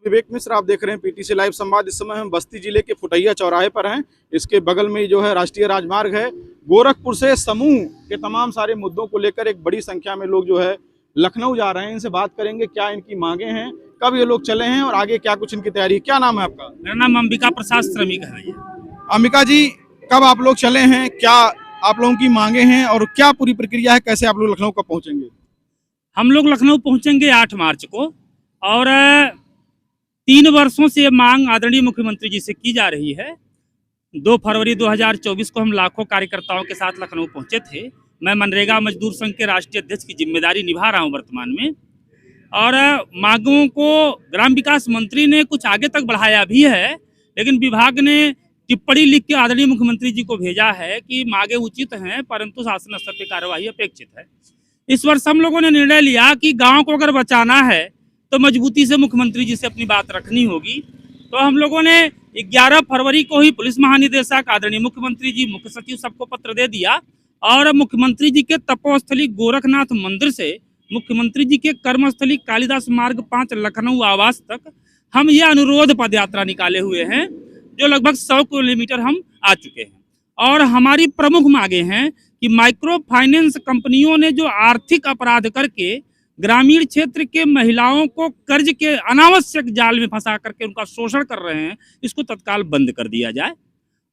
विवेक मिश्र, आप देख रहे हैं पीटीसी लाइव संवाद। इस समय हम बस्ती जिले के फुटैया चौराहे पर हैं। इसके बगल में जो है राष्ट्रीय राजमार्ग है। गोरखपुर से समूह के तमाम सारे मुद्दों को लेकर एक बड़ी संख्या में लोग जो है लखनऊ जा रहे हैं। इनसे बात करेंगे क्या इनकी मांगे हैं, कब ये लोग चले हैं और आगे क्या कुछ इनकी तैयारी है। क्या नाम है आपका? मेरा नाम अंबिका प्रसाद श्रमिक है। अंबिका जी, कब आप लोग चले हैं, क्या आप लोगों की मांगे हैं और क्या पूरी प्रक्रिया है, कैसे आप लोग लखनऊ कब पहुंचेंगे? हम लोग लखनऊ पहुंचेंगे 8 मार्च को और 3 वर्षों से मांग आदरणीय मुख्यमंत्री जी से की जा रही है। 2 फरवरी 2024 को हम लाखों कार्यकर्ताओं के साथ लखनऊ पहुंचे थे। मैं मनरेगा मजदूर संघ के राष्ट्रीय अध्यक्ष की जिम्मेदारी निभा रहा हूं वर्तमान में, और मांगों को ग्राम विकास मंत्री ने कुछ आगे तक बढ़ाया भी है, लेकिन विभाग ने टिप्पणी लिख के आदरणीय मुख्यमंत्री जी को भेजा है कि मांगे उचित हैं परंतु शासन स्तर पर कार्यवाही अपेक्षित है। इस वर्ष हम लोगों ने निर्णय लिया कि गांव को अगर बचाना है तो मजबूती से मुख्यमंत्री जी से अपनी बात रखनी होगी। तो हम लोगों ने 11 फरवरी को ही पुलिस महानिदेशक, आदरणीय मुख्यमंत्री जी, मुख्य सचिव सबको पत्र दे दिया और मुख्यमंत्री जी के तपोस्थली गोरखनाथ मंदिर से मुख्यमंत्री जी के कर्मस्थली कालिदास मार्ग 5 लखनऊ आवास तक हम ये अनुरोध पद यात्रा निकाले हुए हैं, जो लगभग 100 किलोमीटर हम आ चुके हैं। और हमारी प्रमुख मांगे हैं कि माइक्रो फाइनेंस कंपनियों ने जो आर्थिक अपराध करके ग्रामीण क्षेत्र के महिलाओं को कर्ज के अनावश्यक जाल में फंसा करके उनका शोषण कर रहे हैं, इसको तत्काल बंद कर दिया जाए।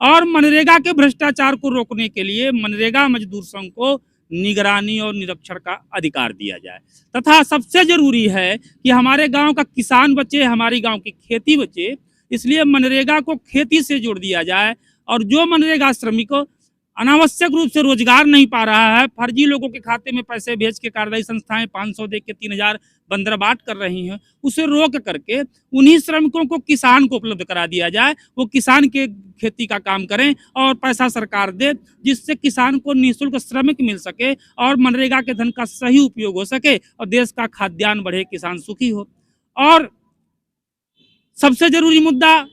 और मनरेगा के भ्रष्टाचार को रोकने के लिए मनरेगा मजदूर संघ को निगरानी और निरीक्षण का अधिकार दिया जाए। तथा सबसे जरूरी है कि हमारे गांव का किसान बचे, हमारी गांव की खेती बचे, इसलिए मनरेगा को खेती से जोड़ दिया जाए। और जो मनरेगा श्रमिक अनावश्यक रूप से रोजगार नहीं पा रहा है, फर्जी लोगों के खाते में पैसे भेज के कार्यदायी संस्थाएं 500 दे के 3000 बंदरबाट कर रही हैं, उसे रोक करके उन्हीं श्रमिकों को किसान को उपलब्ध करा दिया जाए। वो किसान के खेती का काम करें और पैसा सरकार दे, जिससे किसान को निःशुल्क श्रमिक मिल सके और मनरेगा के धन का सही उपयोग हो सके और देश का खाद्यान्न बढ़े, किसान सुखी हो। और सबसे जरूरी मुद्दा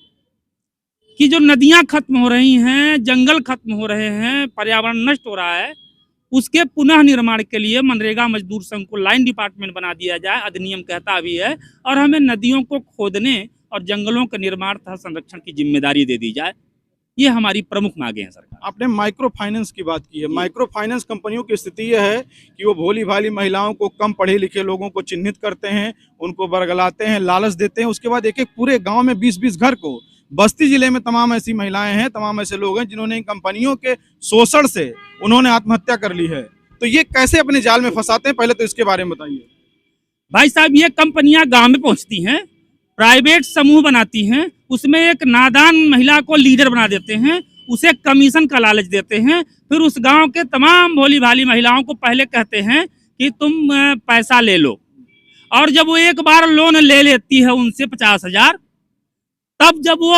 कि जो नदियां खत्म हो रही हैं, जंगल खत्म हो रहे हैं, पर्यावरण नष्ट हो रहा है, उसके पुनः निर्माण के लिए मनरेगा मजदूर संघ को लाइन डिपार्टमेंट बना दिया जाए, अधिनियम कहता भी है। और हमें नदियों को खोदने और जंगलों के निर्माण तथा संरक्षण की जिम्मेदारी दे दी जाए। ये हमारी प्रमुख मांगे हैं सरकार। आपने माइक्रो फाइनेंस की बात की है। माइक्रो फाइनेंस कंपनियों की स्थिति यह है कि वो भोली भाली महिलाओं को, कम पढ़े लिखे लोगों को चिन्हित करते हैं, उनको बरगलाते हैं, लालच देते हैं। उसके बाद एक एक पूरे गांव में 20-20 घर को, बस्ती जिले में तमाम ऐसी महिलाएं हैं, तमाम ऐसे लोग हैं जिन्होंने इन कंपनियों के शोषण से उन्होंने आत्महत्या कर ली है। तो ये कैसे अपने जाल में फंसाते हैं, पहले तो इसके बारे में बताइए। भाई साहब, ये कंपनियां गांव में पहुंचती हैं, प्राइवेट समूह बनाती हैं, उसमें एक नादान महिला को लीडर बना देते हैं, उसे कमीशन का लालच देते हैं, फिर उस गांव के तमाम भोली भाली महिलाओं को पहले कहते हैं कि तुम पैसा ले लो। और जब वो एक बार लोन ले लेती है उनसे 50,000, तब जब वो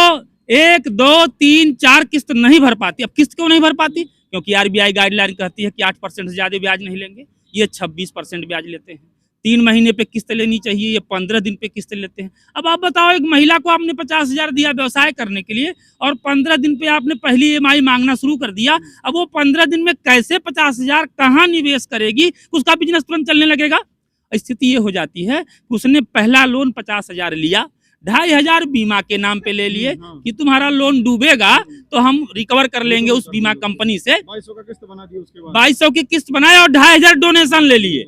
1, 2, 3, 4 किस्त नहीं भर पाती। अब किस्त क्यों नहीं भर पाती? क्योंकि RBI गाइडलाइन कहती है कि 8% से ज्यादा ब्याज नहीं लेंगे। ये 26% ब्याज लेते हैं। 3 महीने पे किस्त लेनी चाहिए, ये 15 दिन पे किस्त लेते हैं। अब आप बताओ, एक महिला को आपने 50,000 दिया व्यवसाय करने के लिए और 15 दिन पे आपने पहली EMI मांगना शुरू कर दिया। अब वो 15 दिन में कैसे 50,000 कहाँ निवेश करेगी? उसका बिजनेस तुरंत चलने लगेगा। स्थिति ये हो जाती है कि उसने पहला लोन 50,000 लिया, 2,500 बीमा के नाम पे ले लिए कि तुम्हारा लोन डूबेगा तो हम रिकवर कर लेंगे उस बीमा कंपनी से। 2200 का किस्त बना दी, उसके बाद 2200 की किस्त बनाए और 2,500 डोनेशन ले लिए,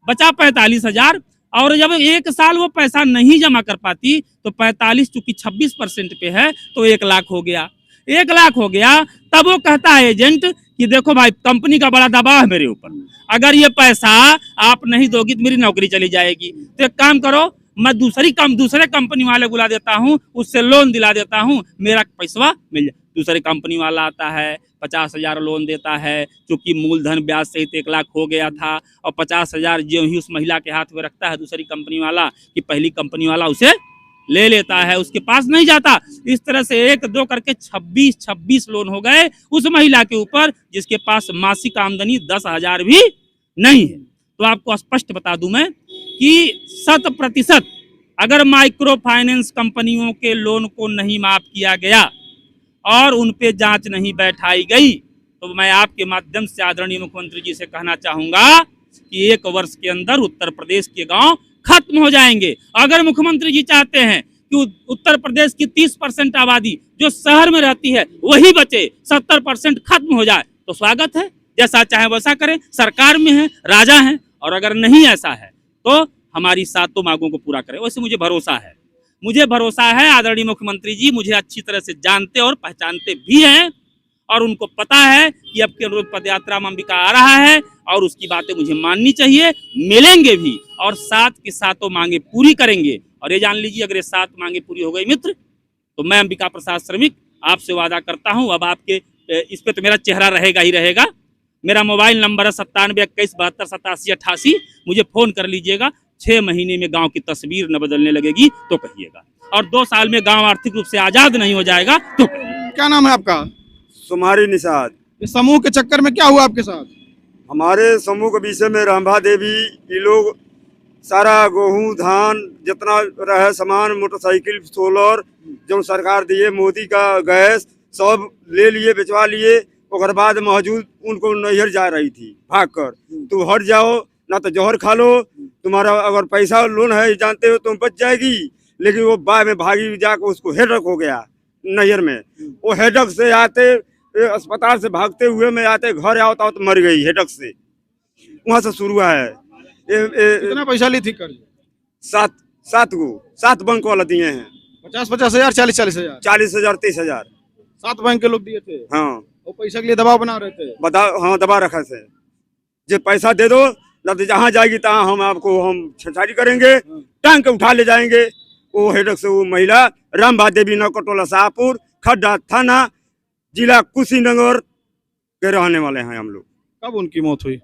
बचा 45,000। और जब 1 साल वो पैसा नहीं जमा कर पाती तो 45 चूंकि 26% पे है तो 1 लाख हो गया। 1 लाख हो गया, तब वो कहता है एजेंट कि देखो भाई, कंपनी का बड़ा दबाव है मेरे ऊपर, अगर ये पैसा आप नहीं दोगी तो मेरी नौकरी चली जाएगी। तो एक काम करो, मैं दूसरे कंपनी वाले बुला देता हूँ, उससे लोन दिला देता हूँ, मेरा पैसा मिल जाए। दूसरे कंपनी वाला आता है, 50,000 लोन देता है, क्योंकि मूलधन ब्याज सहित 1 लाख हो गया था। और 50,000 जो ही उस महिला के हाथ में रखता है दूसरी कंपनी वाला, कि पहली कंपनी वाला उसे ले लेता है, उसके पास नहीं जाता। इस तरह से 1-2 करके 26 लोन हो गए उस महिला के ऊपर, जिसके पास मासिक आमदनी 10,000 भी नहीं है। तो आपको स्पष्ट बता दूं मैं कि 100% अगर माइक्रो फाइनेंस कंपनियों के लोन को नहीं माफ किया गया और उन पे जांच नहीं बैठाई गई, तो मैं आपके माध्यम से आदरणीय मुख्यमंत्री जी से कहना चाहूंगा कि 1 वर्ष के अंदर उत्तर प्रदेश के गांव खत्म हो जाएंगे। अगर मुख्यमंत्री जी चाहते हैं कि उत्तर प्रदेश की 30% आबादी जो शहर में रहती है वही बचे, 70% खत्म हो जाए तो स्वागत है, जैसा चाहे वैसा करें, सरकार में है, राजा हैं। और अगर नहीं ऐसा है तो हमारी सातों मांगों को पूरा करें। वैसे मुझे भरोसा है आदरणीय मुख्यमंत्री जी मुझे अच्छी तरह से जानते और पहचानते भी हैं, और उनको पता है कि अब के अनुरोध पद यात्रा में अंबिका आ रहा है और उसकी बातें मुझे माननी चाहिए, मिलेंगे भी और सात की सातों मांगे पूरी करेंगे। और ये जान लीजिए, अगर ये 7 मांगे पूरी हो गई मित्र, तो मैं अंबिका प्रसाद श्रमिक आपसे वादा करता हूं, अब आपके इस पे तो मेरा चेहरा रहेगा ही रहेगा। मेरा मोबाइल नंबर है 9721728788, मुझे फोन कर लीजिएगा। 6 महीने में गांव की तस्वीर न बदलने लगेगी तो कहिएगा, और 2 साल में गांव आर्थिक रूप से आजाद नहीं हो जाएगा तो कहिएगा। क्या नाम है आपका? सुमारी निषाद। इस समूह के चक्कर में क्या हुआ आपके साथ? हमारे समूह के विषय में रंभा देवी ये लोग सारा गेहूं धान जितना रहे सामान, मोटरसाइकिल, सोलर जो सरकार दिए, मोदी का गैस सब ले लिए, बेचवा लिए। और बाद मौजूद उनको नैहर जा रही थी भाग कर, तू हट जाओ ना तो जौहर खा लो, तुम्हारा अगर पैसा लोन है जानते हो तुम बच जाएगी। लेकिन वो बाद में भागी जाकर उसको हेडक हो गया नैहर में। वो हेडक से आते अस्पताल से भागते हुए में आते घर आओ तो मर गई हेडक से। वहाँ से शुरू है। कितना पैसा ली थी कर्ज? 7 बैंक वाला दिए हैं। 50-50 हजार, 40-40 हजार, 40,000 30,000। 7 बैंक के लोग दिए थे। हाँ, वो पैसे के लिए दबाव बना रहे थे। हाँ दबा रखा से जो पैसा दे दो ना तो जहाँ जाएगी तहाँ हम छेड़छाड़ी करेंगे, टांग के उठा ले जाएंगे। वो हेडक से वो महिला रामभा देवी नौकटोला शाहपुर खड्डा थाना जिला कुशीनगर के रहने वाले हैं हम लोग। कब उनकी मौत हुई?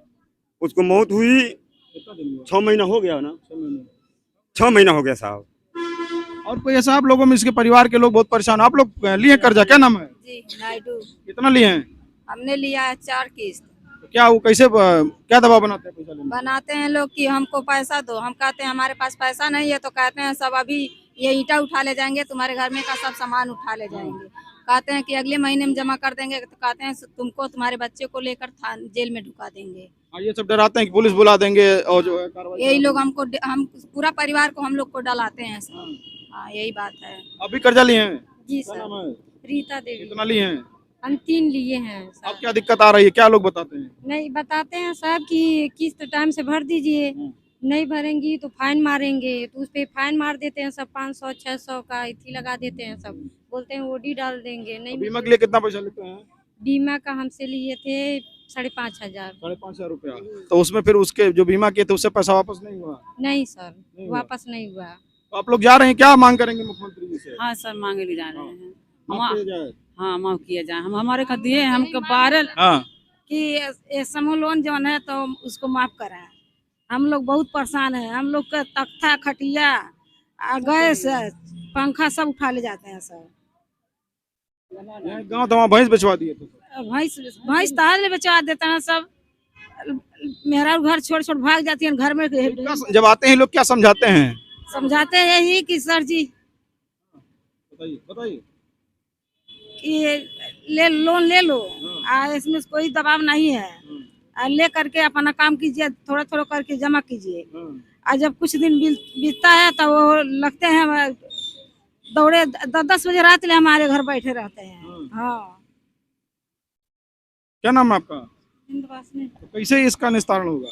उसको मौत हुई 6 महीना हो गया ना, 6 महीना हो गया साहब। और कोई ऐसा आप लोगों में, इसके परिवार के लोग बहुत परेशान, आप लोग लिए कर्जा? क्या नाम है? जी नायडू। कितना लिए हैं? हमने लिया है 4 किस्त। तो क्या वो कैसे क्या दबाव बनाते हैं पैसा लेने? बनाते हैं लोग कि हमको पैसा दो, हम कहते हैं हमारे पास पैसा नहीं है, तो कहते हैं सब अभी ये ईंटा उठा ले जाएंगे, तुम्हारे घर में का सब सामान उठा ले जाएंगे। कहते हैं कि अगले महीने में जमा कर देंगे, तो कहते हैं तुमको तुम्हारे बच्चे को लेकर जेल में ढुका देंगे। ये सब डराते हैं कि पुलिस बुला देंगे और जो है कार्रवाई। यही लोग हम पूरा परिवार को हम लोग को डलाते हैं सर। हाँ यही बात है। अभी कर्जा लिए हैं? जी क्या सर। नाम है? रीता देवी। कितना लिए हैं? हम 3 लिए हैं अब सर। क्या दिक्कत आ रही है, क्या लोग बताते हैं? नहीं बताते हैं साहब कि किस्त टाइम से भर दीजिए, नहीं भरेंगी तो फाइन मारेंगे, तो उस पे फाइन मार देते हैं सब। 500-600 का इथी लगा देते हैं सब, बोलते हैं ओडी डाल देंगे। नहीं बीमा के लिए कितना पैसा लेते हैं? बीमा का हमसे लिए थे 5,500। 5,500 रुपया। तो उसमें फिर उसके जो बीमा किए थे उससे पैसा वापस नहीं हुआ? नहीं सर, हुआ। वापस नहीं हुआ। तो आप लोग जा रहे हैं, क्या मांग करेंगे मुख्यमंत्री जी से? हाँ सर, मांगे ले जा रहे हैं। माफ किया जाए। हाँ माफ किया जाए। हम हमारे का दिए हमको 12 हाँ, कि ये समूह लोन जो है तो उसको माफ कराए। हम लोग बहुत परेशान है। हम लोग का तख्ता, खटिया, गैस, पंखा सब उठा ले जाते हैं सर। गाँव तो वहाँ भैंस बेचवा दिए थे। भैंस ताज बचा देते हैं सब। मेरा घर छोड़ भाग जाती है घर में। जब आते हैं लोग क्या समझाते हैं? समझाते हैं यही कि सर जी बताइए कि लोन ले लो, इसमें कोई दबाव नहीं है। ले करके अपना काम कीजिए, थोड़ा थोड़ा करके जमा कीजिए। और जब कुछ दिन बीतता है तो वो लगते हैं दौड़े 10 बजे रात ले हमारे घर बैठे रहते हैं। हाँ। क्या नाम है आपका? तो कैसे इसका निस्तारण होगा?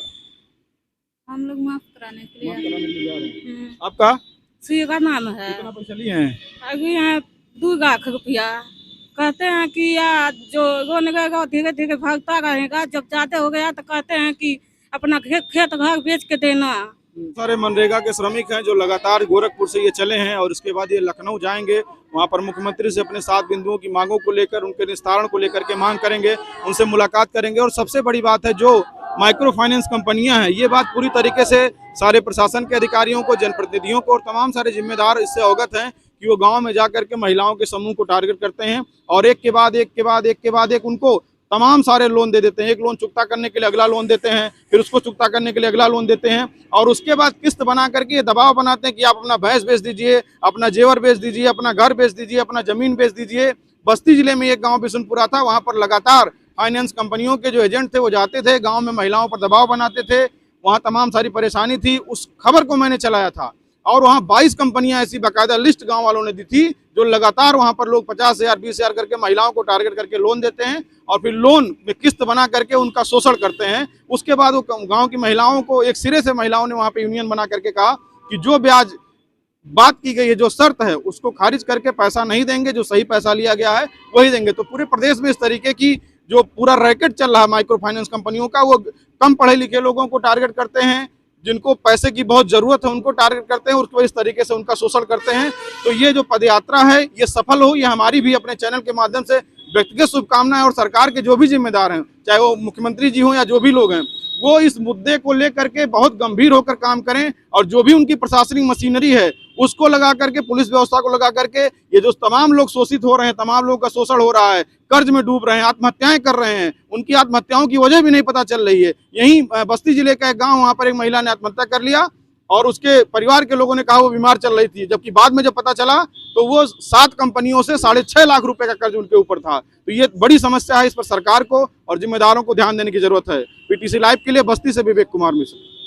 हम लोग माफ कराने के माफ कराने के लिए जा रहे हैं। लिए। आपका सी का नाम है। कितना पैसा लिए हैं? अभी यहाँ 2 लाख रुपया कहते हैं कि या जो रोनेगा धीरे धीरे भागता रहेगा, जब ज्यादा हो गया तो कहते हैं कि अपना खेत घर बेच के देना। सारे मनरेगा के श्रमिक हैं जो लगातार गोरखपुर से ये चले हैं और इसके बाद ये लखनऊ जाएंगे। वहाँ पर मुख्यमंत्री से अपने 7 बिंदुओं की मांगों को लेकर, उनके निस्तारण को लेकर के मांग करेंगे, उनसे मुलाकात करेंगे। और सबसे बड़ी बात है, जो माइक्रो फाइनेंस कंपनियां हैं, ये बात पूरी तरीके से सारे प्रशासन के अधिकारियों को, जनप्रतिनिधियों को और तमाम सारे जिम्मेदार इससे अवगत हैं कि वो गाँव में जाकर के महिलाओं के समूह को टारगेट करते हैं और एक के बाद एक उनको तमाम सारे लोन दे देते हैं। एक लोन चुकता करने के लिए अगला लोन देते हैं, फिर उसको चुकता करने के लिए अगला लोन देते हैं और उसके बाद किस्त बना करके ये दबाव बनाते हैं कि आप अपना भैंस बेच दीजिए, अपना जेवर बेच दीजिए, अपना घर बेच दीजिए, अपना जमीन बेच दीजिए। बस्ती जिले में एक गांव बिशुनपुरा था, वहां पर लगातार फाइनेंस कंपनियों के जो एजेंट थे वो जाते थे, गाँव में महिलाओं पर दबाव बनाते थे, वहाँ तमाम सारी परेशानी थी। उस खबर को मैंने चलाया था और वहाँ 22 कंपनियां ऐसी बाकायदा लिस्ट गांव वालों ने दी थी जो लगातार वहां पर लोग 50,000 20,000 करके महिलाओं को टारगेट करके लोन देते हैं और फिर लोन में किस्त बना करके उनका शोषण करते हैं। उसके बाद वो गांव की महिलाओं को एक सिरे से महिलाओं ने वहां पे यूनियन बना करके कहा कि जो ब्याज बात की गई है, जो शर्त है, उसको खारिज करके पैसा नहीं देंगे, जो सही पैसा लिया गया है वही देंगे। तो पूरे प्रदेश में इस तरीके की जो पूरा रैकेट चल रहा है माइक्रो फाइनेंस कंपनियों का, वो कम पढ़े लिखे लोगों को टारगेट करते हैं, जिनको पैसे की बहुत जरूरत है उनको टारगेट करते हैं, उसको इस तरीके से उनका शोषण करते हैं। तो ये जो पदयात्रा है ये सफल हो, ये हमारी भी अपने चैनल के माध्यम से व्यक्तिगत शुभकामनाएं। और सरकार के जो भी जिम्मेदार हैं, चाहे वो मुख्यमंत्री जी हों या जो भी लोग हैं, वो इस मुद्दे को लेकर के बहुत गंभीर होकर काम करें और जो भी उनकी प्रशासनिक मशीनरी है उसको लगा करके, पुलिस व्यवस्था को लगा करके, ये जो तमाम लोग शोषित हो रहे हैं, तमाम लोगों का शोषण हो रहा है, कर्ज में डूब रहे हैं, आत्महत्याएं कर रहे हैं, उनकी आत्महत्याओं की वजह भी नहीं पता चल रही है। यहीं बस्ती जिले का एक गाँव, वहाँ पर एक महिला ने आत्महत्या कर लिया और उसके परिवार के लोगों ने कहा वो बीमार चल रही थी, जबकि बाद में जब पता चला तो वो 7 कंपनियों से 6.5 लाख रुपए का कर्ज उनके ऊपर था। तो ये बड़ी समस्या है, इस पर सरकार को और जिम्मेदारों को ध्यान देने की जरूरत है। पीटीसी लाइव के लिए बस्ती से विवेक कुमार मिश्र।